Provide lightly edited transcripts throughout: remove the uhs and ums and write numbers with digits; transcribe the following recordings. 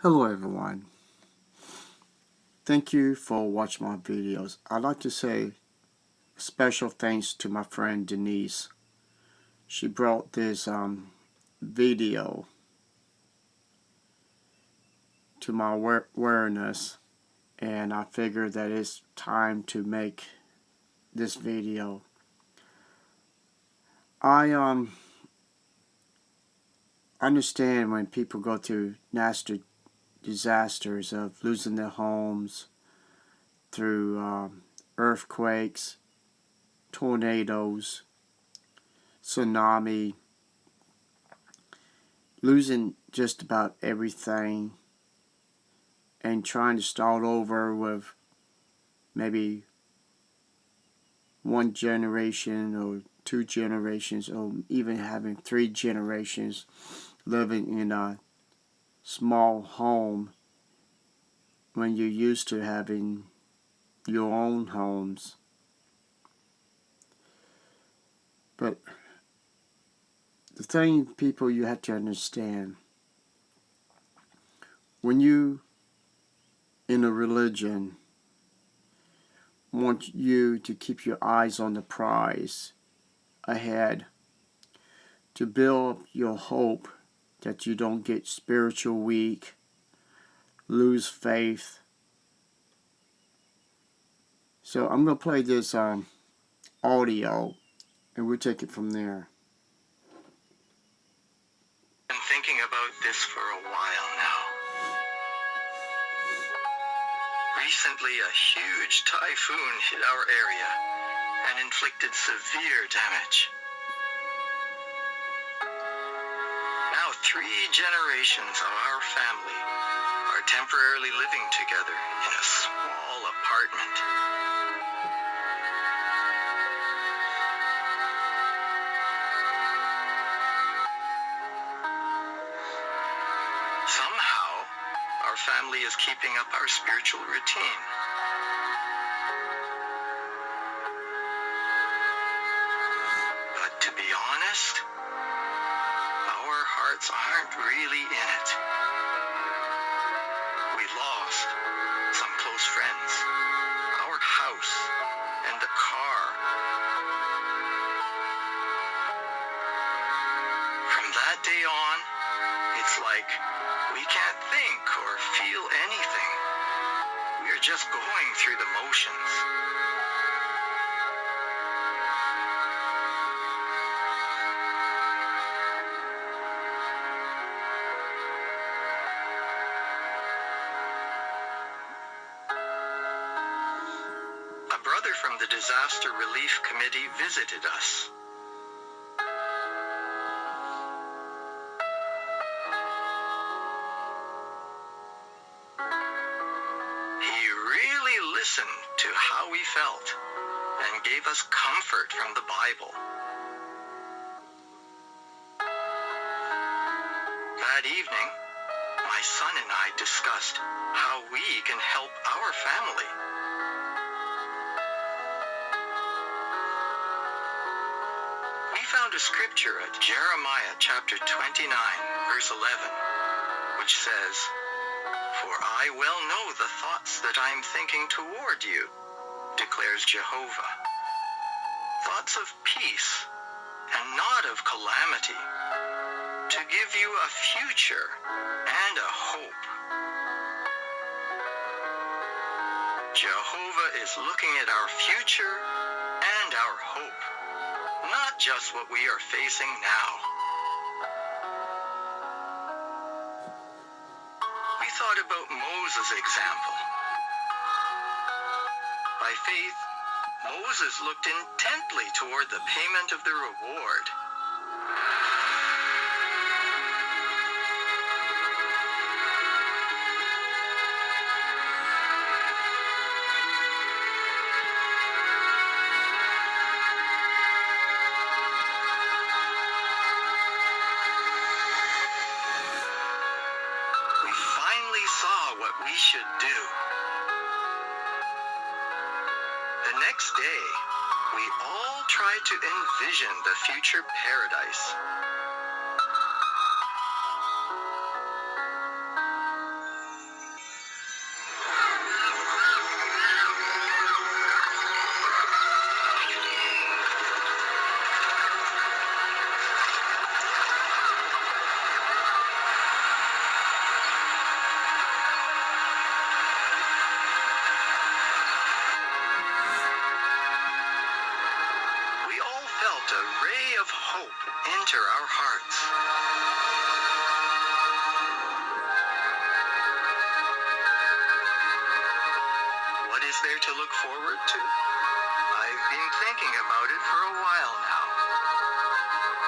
Hello everyone. Thank you for watching my videos. I'd like to say special thanks to my friend Denise. She brought this video to my awareness, and I figured that it's time to make this video. I understand when people go through nasty disasters of losing their homes through earthquakes, tornadoes, tsunami, losing just about everything and trying to start over with maybe one generation or two generations or even having three generations living in a small home when you're used to having your own homes. But the thing, people, you have to understand, when you in a religion want you to keep your eyes on the prize ahead, to build your hope that you don't get spiritual weak, lose faith. So I'm going to play this audio and we'll take it from there. Been thinking about this for a while now. Recently, a huge typhoon hit our area and inflicted severe damage. Now, 3 generations of our family are temporarily living together in a small apartment. Somehow, our family is keeping up our spiritual routine. But to be honest, our hearts aren't really in it. We lost some close friends, our house, and the car. From that day on, it's like we can't think or feel anything. We're just going through the motions. A brother from the Disaster Relief Committee visited us. He really listened to how we felt and gave us comfort from the Bible. That evening, my son and I discussed how we can help our family. We found a scripture at Jeremiah chapter 29, verse 11, which says, "For I well know the thoughts that I am thinking toward you, declares Jehovah, thoughts of peace and not of calamity, to give you a future and a hope." Jehovah is looking at our future and our hope, not just what we are facing now. We thought about Moses' example. By faith, Moses looked intently toward the payment of the reward. We finally saw what we should do. The next day, we all tried to envision the future paradise. hope enter our hearts. What is there to look forward to? I've been thinking about it for a while now.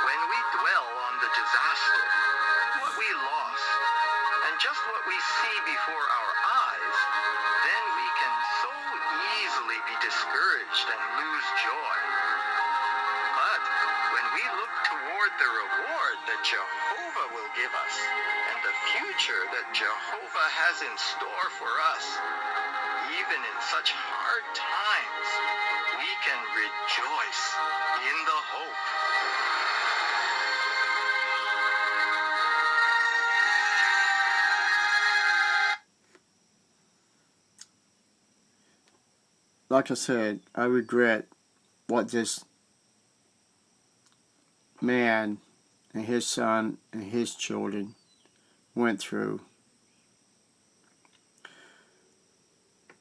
When we dwell on the disaster, what we lost, and just what we see before our eyes, then we can so easily be discouraged and lose joy. But when we look toward the reward that Jehovah will give us, and the future that Jehovah has in store for us, even in such hard times, we can rejoice in the hope. Like I said, I regret what this man and his son and his children went through.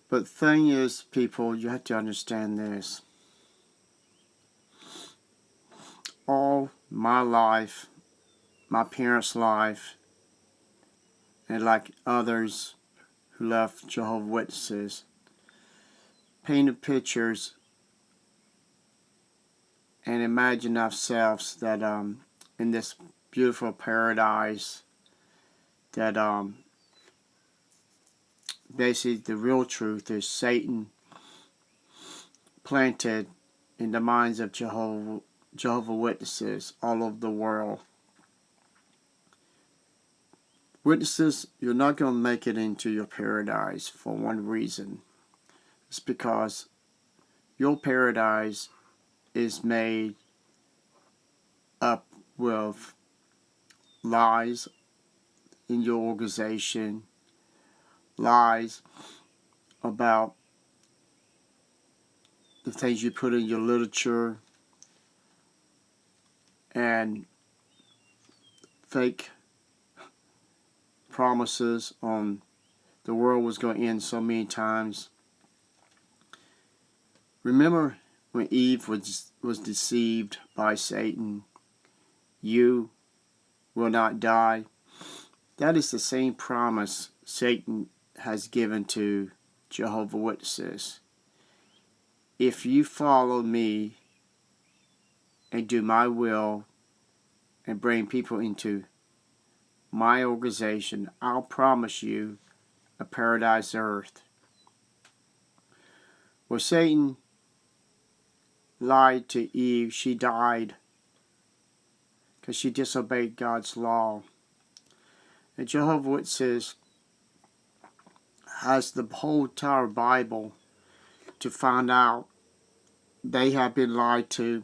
But the thing is, people, you have to understand this. All my life, my parents' life, and like others who left Jehovah's Witnesses, painted pictures and imagine ourselves that in this beautiful paradise that basically the real truth is Satan planted in the minds of Jehovah's Witnesses all over the world. Witnesses, you're not going to make it into your paradise for one reason. It's because your paradise is made up with lies in your organization, lies about the things you put in your literature, and fake promises on the world was going to end so many times. Remember when Eve was deceived by Satan? You will not die. That is the same promise Satan has given to Jehovah's Witnesses. If you follow me and do my will and bring people into my organization, I'll promise you a paradise earth. Well, Satan lied to Eve. She died because she disobeyed God's law. And Jehovah's Witnesses has the whole entire Bible to find out they have been lied to,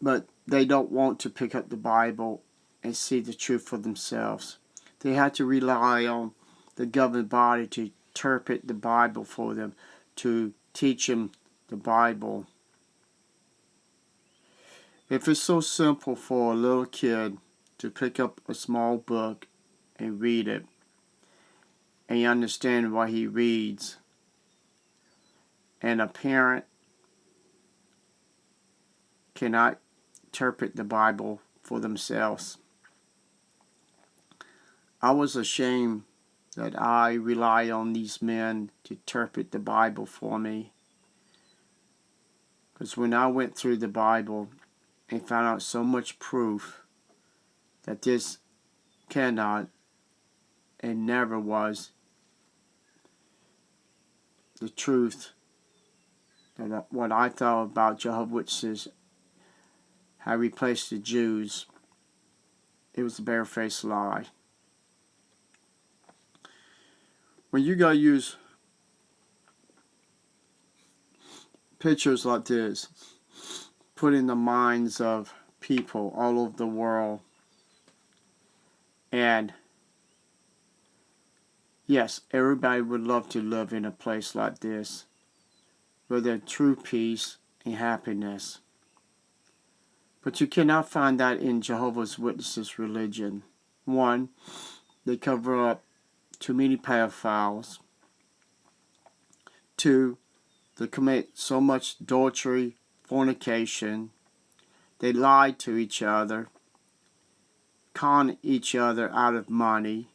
but they don't want to pick up the Bible and see the truth for themselves. They have to rely on the governing body to interpret the Bible for them, to teach them the Bible. If it's so simple for a little kid to pick up a small book and read it, and you understand what he reads, and a parent cannot interpret the Bible for themselves, I was ashamed that I rely on these men to interpret the Bible for me. Because when I went through the Bible and found out so much proof that this cannot and never was the truth, that what I thought about Jehovah's Witnesses had replaced the Jews, it was a barefaced lie. When you gotta use pictures like this, put in the minds of people all over the world, and yes, everybody would love to live in a place like this, where there's true peace and happiness. But you cannot find that in Jehovah's Witnesses religion. One, they cover up too many pedophiles. Two, they commit so much adultery, fornication, They lie to each other, con each other out of money,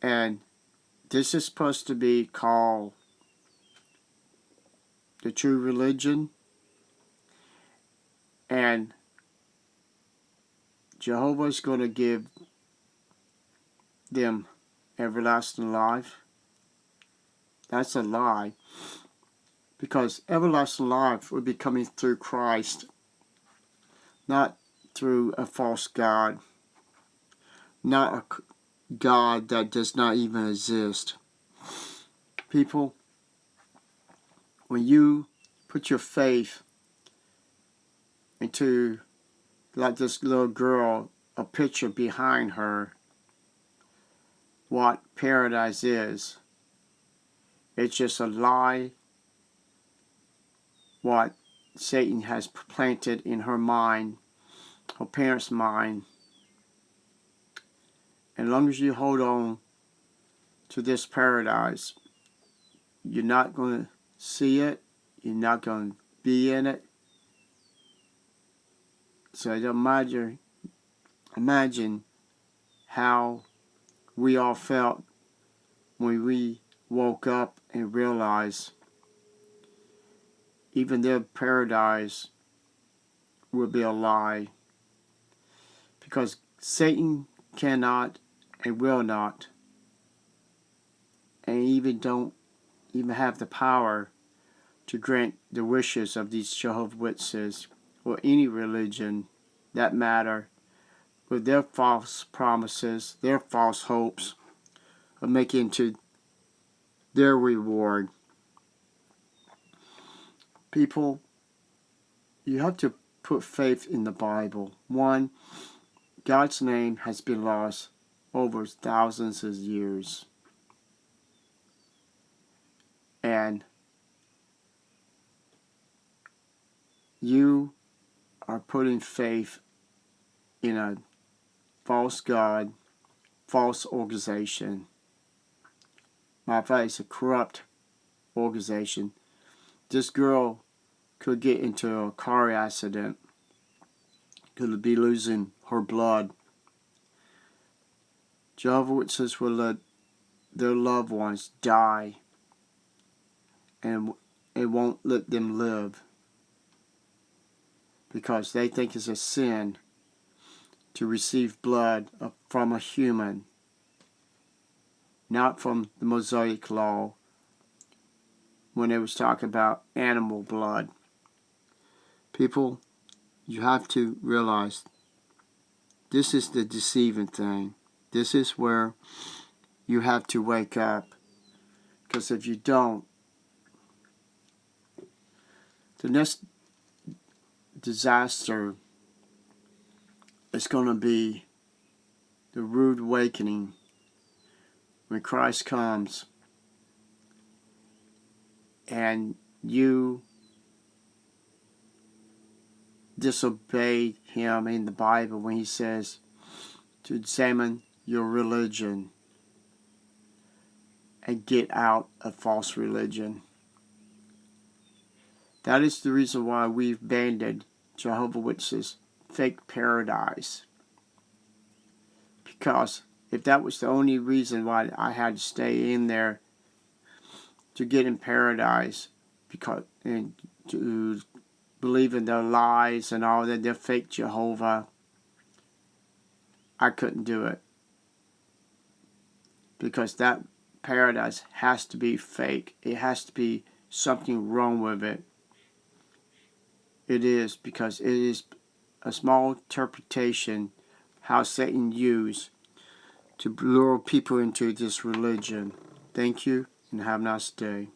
and this is supposed to be called the true religion. And Jehovah is going to give them everlasting life. That's a lie, because everlasting life will be coming through Christ, not through a false God, not a God that does not even exist. People, when you put your faith into, like this little girl, a picture behind her, what paradise is, it's just a lie what Satan has planted in her mind, her parents' mind. And as long as you hold on to this paradise, you're not going to see it, you're not going to be in it. So imagine how we all felt when we woke up and realized even their paradise will be a lie, because Satan cannot and will not, and even don't even have the power to grant the wishes of these Jehovah's Witnesses or any religion that matter, with their false promises, their false hopes of making to their reward. People, you have to put faith in the Bible. One, God's name has been lost over thousands of years. And you are putting faith in a false God, false organization. Matter of fact, it's a corrupt organization. This girl could get into a car accident, could be losing her blood. Jehovah's Witnesses will let their loved ones die, and it won't let them live, because they think it's a sin to receive blood from a human, not from the Mosaic law when it was talking about animal blood. People, you have to realize this is the deceiving thing. This is where you have to wake up, because if you don't, the next disaster is going to be the rude awakening when Christ comes and you disobey him in the Bible when he says to examine your religion and get out of false religion. That is the reason why we've abandoned Jehovah's Witnesses' fake paradise. Because if that was the only reason why I had to stay in there to get in paradise, because and to believe in their lies and all that, their fake Jehovah, I couldn't do it. Because that paradise has to be fake. It has to be something wrong with it. It is, because it is a small interpretation how Satan used to lure people into this religion. Thank you, and have a nice day.